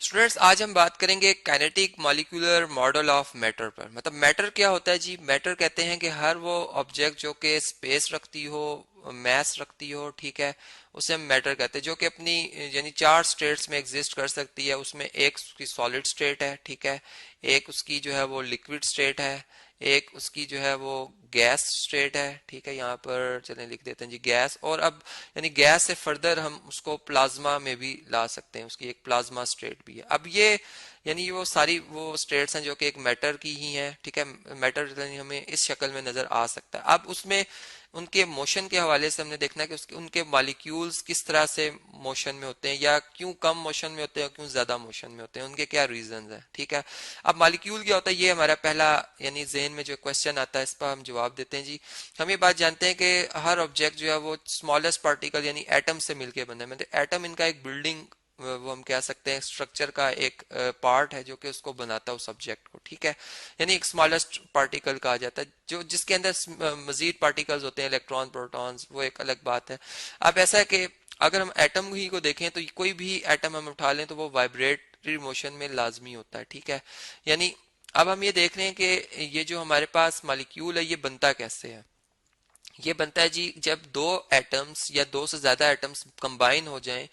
Students आज हम बात करेंगे kinetic molecular model of matter पर। मतलब मैटर क्या होता है जी? मैटर कहते हैं कि हर वो ऑब्जेक्ट जो कि स्पेस रखती हो, मैस रखती हो, ठीक है, उसे हम मैटर कहते हैं, जो कि अपनी यानी चार स्टेट्स में एग्जिस्ट कर सकती है। उसमें एक उसकी सॉलिड स्टेट है, ठीक है, एक उसकी जो है वो लिक्विड स्टेट है, एक उसकी जो है वो गैस स्टेट है, ठीक है, यहाँ पर चलें लिख देते हैं जी गैस। और अब यानी गैस से फर्दर हम उसको प्लाज्मा में भी ला सकते हैं, उसकी एक प्लाज्मा स्टेट भी है। अब ये यानी वो सारी वो स्टेट्स हैं जो कि एक मैटर की ही हैं, ठीक है। मैटर यानी हमें इस शक्ल में नजर आ सकता है। अब उसमें उनके मोशन के हवाले से हमने देखना है कि उसके उनके मॉलिक्यूल्स किस तरह से मोशन में होते हैं, या क्यों कम मोशन में होते हैं और क्यों ज्यादा मोशन में होते हैं, उनके क्या रीजंस हैं, ठीक है। अब मॉलिक्यूल क्या होता है, ये हमारा पहला यानी जहन में जो क्वेश्चन आता है, इस पर हम जवाब देते हैं जी। हम ये बात जानते हैं कि हर ऑब्जेक्ट जो है वो स्मॉलेस्ट पार्टिकल यानी एटम से मिलके बना है। मतलब एटम इनका एक बिल्डिंग, वो हम कह सकते हैं स्ट्रक्चर का एक पार्ट है जो कि उसको बनाता है उस ऑब्जेक्ट को, ठीक है। यानी एक स्मॉलेस्ट पार्टिकल कहा जाता है, जो जिसके अंदर मजीद पार्टिकल्स होते हैं, इलेक्ट्रॉन प्रोटॉन्स, वो एक अलग बात है। अब ऐसा है कि अगर हम एटम ही को देखें तो कोई भी एटम हम उठा लें तो वो वाइब्रेटरी मोशन में लाजमी होता है, ठीक है। यानी अब हम ये देख रहे हैं कि ये जो हमारे पास मॉलिक्यूल है ये बनता कैसे है। ये बनता है जी जब दो एटम्स या दो से ज्यादा एटम्स कंबाइन हो जाएं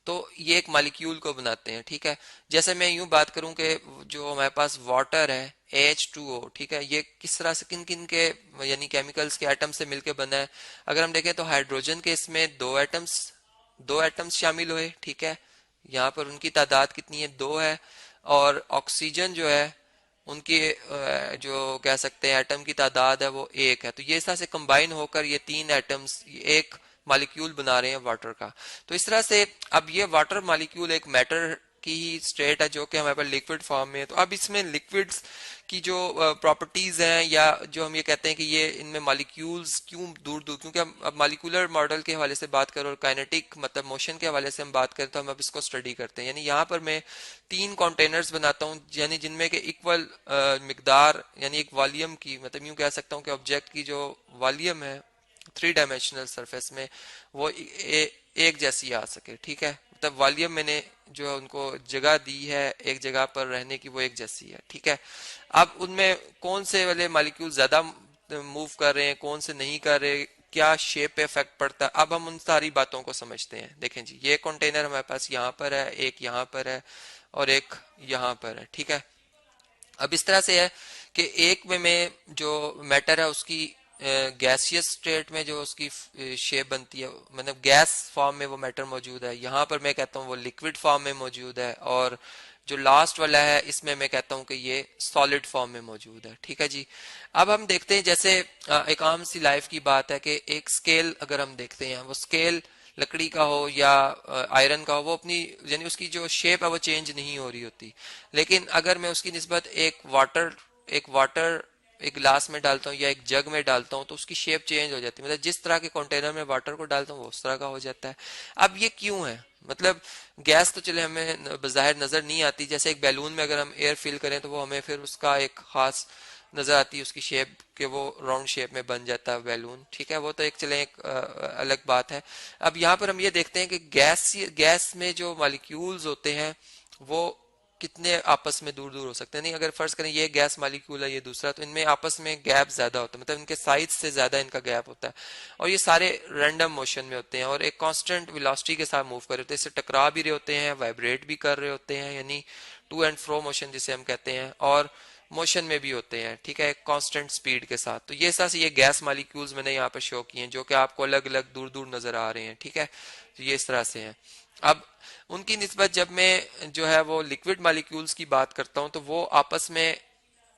तो ये एक मॉलिक्यूल को बनाते हैं, ठीक है। जैसे मैं यूं बात करूं कि जो हमारे पास वाटर है H2O, ठीक है, ये किस तरह से किन किन के यानी केमिकल्स के एटम से मिलकर बना है। अगर हम देखें तो हाइड्रोजन के इसमें दो एटम्स शामिल हुए, ठीक है, यहाँ पर उनकी तादाद कितनी है, दो है। और ऑक्सीजन जो है उनकी जो कह सकते हैं एटम की तादाद है वो एक है। तो ये इस तरह से कंबाइन होकर ये तीन एटम्स एक मॉलिक्यूल बना रहे हैं वाटर का। तो इस तरह से अब ये वाटर मॉलिक्यूल एक मैटर की ही स्टेट है जो कि हमारे पास लिक्विड फॉर्म में है। तो अब इसमें लिक्विड्स की जो प्रॉपर्टीज हैं, या जो हम ये कहते हैं कि ये इनमें मॉलिक्यूल्स क्यों दूर दूर, क्योंकि हम अब मॉलिक्यूलर मॉडल के हवाले से बात करें और काइनेटिक मतलब मोशन के हवाले से हम बात करें तो हम अब इसको स्टडी करते हैं। यानी यहाँ पर मैं तीन कंटेनर्स बनाता हूँ यानी जिनमें के इक्वल मिकदार यानी एक वॉल्यूम की, मतलब यूं कह सकता हूँ कि ऑब्जेक्ट की जो वॉल्यूम है थ्री डायमेंशनल सरफेस में वो एक जैसी आ सके, ठीक है। मतलब वॉल्यूम मैंने जो है उनको जगह दी है एक जगह पर रहने की, वो एक जैसी है, ठीक है। अब उनमें कौन से वाले मॉलिक्यूल ज्यादा मूव कर रहे हैं, कौन से नहीं कर रहे, क्या शेप पे इफेक्ट पड़ता है, अब हम उन सारी बातों को समझते हैं। देखें जी ये कंटेनर हमारे पास यहाँ पर है, एक यहाँ पर है और एक यहाँ पर है, ठीक है। अब इस तरह से है कि एक में जो मैटर है उसकी गैसियस स्टेट में जो उसकी शेप बनती है, मतलब गैस फॉर्म में वो मैटर मौजूद है। यहाँ पर मैं कहता हूँ वो लिक्विड फॉर्म में मौजूद है, और जो लास्ट वाला है इसमें मैं कहता हूँ कि ये सॉलिड फॉर्म में मौजूद है, ठीक है जी। अब हम देखते हैं जैसे एक आम सी लाइफ की बात है कि एक स्केल अगर हम देखते हैं, वो स्केल लकड़ी का हो या आयरन का हो, वो अपनी यानी उसकी जो शेप है वो चेंज नहीं हो रही होती। लेकिन अगर मैं उसकी निस्बत एक वाटर एक गिलास में डालता हूँ या एक जग में डालता हूँ तो उसकी शेप चेंज हो जाती है। मतलब जिस तरह के कंटेनर में वाटर को डालता हूँ वो उस तरह का हो जाता है। अब ये क्यों है? मतलब गैस तो चले हमें बज़ाहिर नजर नहीं आती, जैसे एक बैलून में अगर हम एयर फिल करें तो वो हमें फिर उसका एक खास नजर आती है उसकी शेप के, वो राउंड शेप में बन जाता है बैलून, ठीक है। वो तो एक चले एक अलग बात है। अब यहाँ पर हम ये देखते हैं कि गैस में जो मॉलिक्यूल्स होते हैं वो कितने आपस में दूर दूर हो सकते हैं। नहीं, अगर फर्ज करें ये गैस मॉलिक्यूल है ये दूसरा, तो इनमें आपस में गैप ज्यादा होता है, मतलब इनके साइज से ज्यादा इनका गैप होता है। और ये सारे रैंडम मोशन में होते हैं और एक कांस्टेंट वेलोसिटी के साथ मूव कर रहे होते हैं, इससे टकरा भी रहे होते हैं, वाइब्रेट भी कर रहे होते हैं, यानी टू एंड फ्रो मोशन जिसे हम कहते हैं, और मोशन में भी होते हैं, ठीक है, कांस्टेंट स्पीड के साथ। तो ये साथ ये गैस मॉलिक्यूल्स मैंने यहाँ पे शो किए हैं जो कि आपको अलग अलग दूर दूर नजर आ रहे हैं, ठीक है। तो ये इस तरह से है। अब उनकी निस्बत जब मैं जो है वो लिक्विड मॉलिक्यूल्स की बात करता हूं तो वो आपस में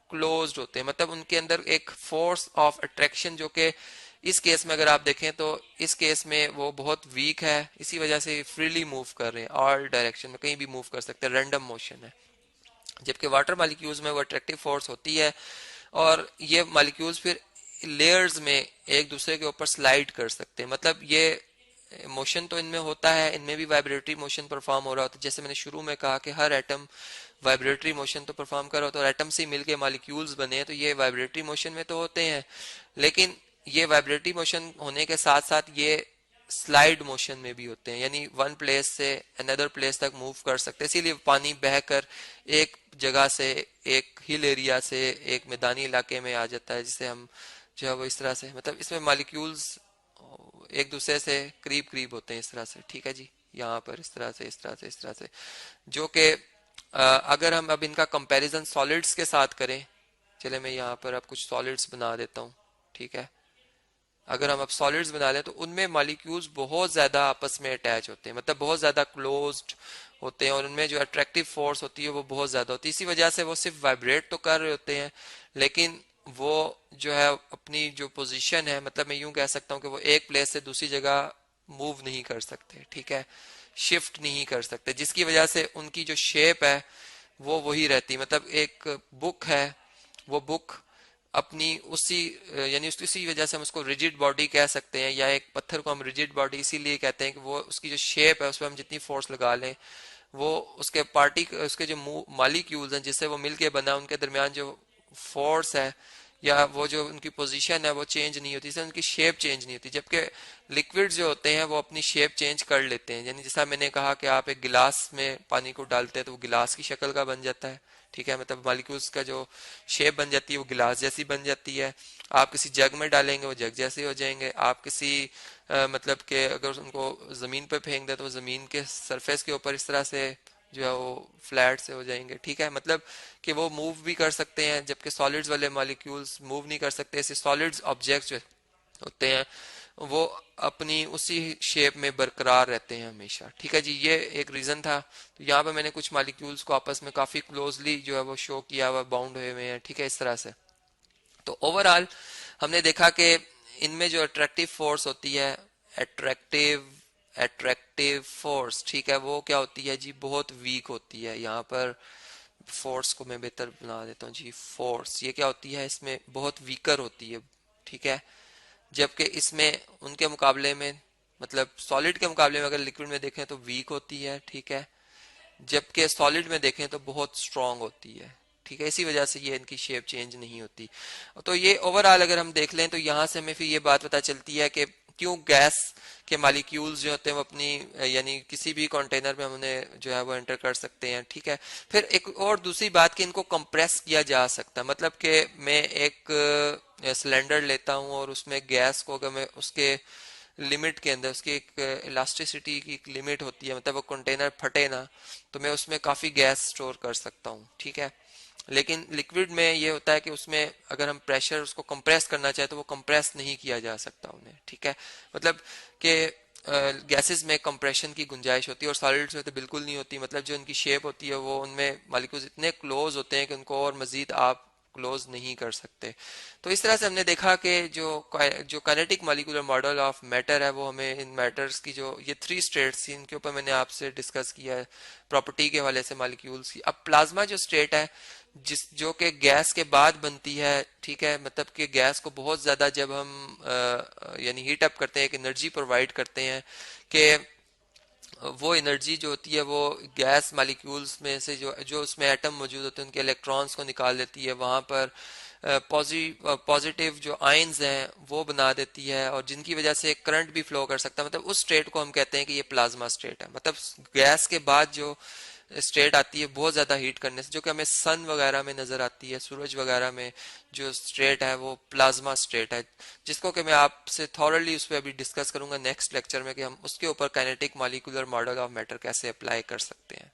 क्लोज्ड होते हैं, मतलब उनके अंदर एक फोर्स ऑफ अट्रैक्शन जो कि इस केस में अगर आप देखें तो इस केस में वो बहुत वीक है, इसी वजह से फ्रीली मूव कर रहे हैं, ऑल डायरेक्शन में कहीं भी मूव कर सकते हैं, रैंडम मोशन है। जबकि वाटर मॉलिक्यूल्स में वो अट्रैक्टिव फोर्स होती है और ये मॉलिक्यूल्स फिर लेयर्स में एक दूसरे के ऊपर स्लाइड कर सकते हैं। मतलब ये मोशन तो इनमें होता है, इनमें भी वाइब्रेटरी मोशन परफॉर्म हो रहा होता है। जैसे मैंने शुरू में कहा कि हर एटम वाइब्रेटरी मोशन तो परफॉर्म कर रहा होता है, और एटम से मिलके मॉलिक्यूल्स बने हैं तो ये वाइब्रेटरी मोशन में तो होते हैं। लेकिन ये वाइब्रेटरी मोशन होने के साथ साथ ये स्लाइड मोशन में भी होते हैं, यानी वन प्लेस से अनदर प्लेस तक मूव कर सकते हैं। इसीलिए पानी बहकर एक जगह से, एक हिल एरिया से एक मैदानी इलाके में आ जाता है, जिसे हम जो है वो इस तरह से, मतलब इसमें मॉलिक्यूल्स एक दूसरे से करीब करीब होते हैं इस तरह से, ठीक है जी। यहाँ पर इस तरह से, इस तरह से, इस तरह से, जो कि अगर हम अब इनका कंपैरिजन सॉलिड्स के साथ करें, चले मैं यहाँ पर अब कुछ सॉलिड्स बना देता हूँ, ठीक है। अगर हम अब सॉलिड्स बना लें तो उनमें मॉलिक्यूल्स बहुत ज़्यादा आपस में अटैच होते हैं, मतलब बहुत ज़्यादा क्लोज्ड होते हैं, और उनमें जो अट्रैक्टिव फोर्स होती है वो बहुत ज़्यादा होती है। इसी वजह से वो सिर्फ वाइब्रेट तो कर रहे होते हैं, लेकिन वो जो है अपनी जो पोजीशन है, मतलब मैं यूं कह सकता हूँ कि वो एक प्लेस से दूसरी जगह मूव नहीं कर सकते, ठीक है, शिफ्ट नहीं कर सकते, जिसकी वजह से उनकी जो शेप है वो वही रहती है। मतलब एक बुक है, वो बुक अपनी उसी यानी उसी वजह से हम उसको रिजिड बॉडी कह सकते हैं, या एक पत्थर को हम रिजिड बॉडी इसीलिए कहते हैं कि वो उसकी जो शेप है उस पर हम जितनी फोर्स लगा लें, वो उसके उसके जो मॉलिक्यूल्स हैं जिससे वो मिलके बना, उनके दरमियान जो फोर्स है या वो जो उनकी पोजीशन है वो चेंज नहीं होती, इससे उनकी शेप चेंज नहीं होती। जबकि लिक्विड जो होते हैं वो अपनी शेप चेंज कर लेते हैं, यानी जैसा मैंने कहा कि आप एक गिलास में पानी को डालते हैं तो वो गिलास की शक्ल का बन जाता है, ठीक है, मतलब मॉलिक्यूल्स का जो शेप बन जाती है वो गिलास जैसी बन जाती है। आप किसी जग में डालेंगे वो जग जैसे हो जाएंगे। आप किसी मतलब के अगर उनको जमीन पर फेंक दे तो वो जमीन के सरफेस के ऊपर इस तरह से जो है वो फ्लैट से हो जाएंगे, ठीक है, मतलब कि वो मूव भी कर सकते हैं, जबकि सॉलिड्स वाले मॉलिक्यूल्स मूव नहीं कर सकते। ऐसे सॉलिड्स ऑब्जेक्ट्स जो होते हैं वो अपनी उसी शेप में बरकरार रहते हैं हमेशा, ठीक है जी। ये एक रीजन था। तो यहाँ पे मैंने कुछ मॉलिक्यूल्स को आपस में काफी क्लोजली जो है वो शो किया हुआ, बाउंड हुए हुए हैं, ठीक है, इस तरह से। तो ओवरऑल हमने देखा कि इनमें जो अट्रैक्टिव फोर्स होती है, अट्रैक्टिव अट्रैक्टिव फोर्स, ठीक है, वो क्या होती है जी, बहुत वीक होती है। यहाँ पर फोर्स को मैं बेहतर बना देता हूँ जी, फोर्स ये क्या होती है, इसमें बहुत वीकर होती है, ठीक है। जबकि इसमें उनके मुकाबले में, मतलब सॉलिड के मुकाबले में अगर लिक्विड में देखें तो वीक होती है, ठीक है, जबकि सॉलिड में देखें तो बहुत स्ट्रांग होती है, ठीक है। इसी वजह से ये इनकी शेप चेंज नहीं होती। तो ये ओवरऑल अगर हम देख लें तो यहाँ से हमें फिर ये बात पता चलती है कि क्यों गैस के मॉलिक्यूल्स जो होते हैं वो अपनी यानी किसी भी कंटेनर में हमने जो है वो एंटर कर सकते हैं, ठीक है। फिर एक और दूसरी बात कि इनको कंप्रेस किया जा सकता है, मतलब कि मैं एक सिलेंडर लेता हूँ और उसमें गैस को अगर मैं उसके लिमिट के अंदर, उसकी एक इलास्टिसिटी की एक लिमिट होती है, मतलब वो कंटेनर फटे ना, तो मैं उसमें काफ़ी गैस स्टोर कर सकता हूँ, ठीक है। लेकिन लिक्विड में ये होता है कि उसमें अगर हम प्रेशर उसको कंप्रेस करना चाहे तो वो कंप्रेस नहीं किया जा सकता उन्हें, ठीक है, मतलब कि गैसेस में कंप्रेशन की गुंजाइश होती है और सॉलिड्स में तो बिल्कुल नहीं होती। मतलब जो उनकी शेप होती है वो उनमें मॉलिक्यूल्स इतने क्लोज होते हैं कि उनको और मजीद आप क्लोज नहीं कर सकते। तो इस तरह से हमने देखा कि जो kinetic molecular model of matter है वो हमें इन मैटर्स की जो ये थ्री स्टेट्स थी इनके ऊपर मैंने आपसे डिस्कस किया है प्रॉपर्टी के हवाले से मॉलिक्यूल्स की। अब प्लाज्मा जो स्टेट है जो कि गैस के बाद बनती है, ठीक है, मतलब कि गैस को बहुत ज्यादा जब हम यानी हीट अप करते हैं, एक एनर्जी प्रोवाइड करते हैं कि वो एनर्जी जो होती है वो गैस मॉलिक्यूल्स में से जो जो उसमें एटम मौजूद होते हैं उनके इलेक्ट्रॉन्स को निकाल देती है, वहां पर पॉजिटिव जो आयंस हैं वो बना देती है, और जिनकी वजह से करंट भी फ्लो कर सकता है। मतलब उस स्टेट को हम कहते हैं कि ये प्लाज्मा स्टेट है। मतलब गैस के बाद जो स्टेट आती है बहुत ज्यादा हीट करने से, जो कि हमें सन वगैरह में नजर आती है, सूरज वगैरह में जो स्टेट है वो प्लाज्मा स्टेट है, जिसको कि मैं आपसे थॉरली उस पर अभी डिस्कस करूंगा नेक्स्ट लेक्चर में कि हम उसके ऊपर kinetic molecular model of matter कैसे अप्लाई कर सकते हैं।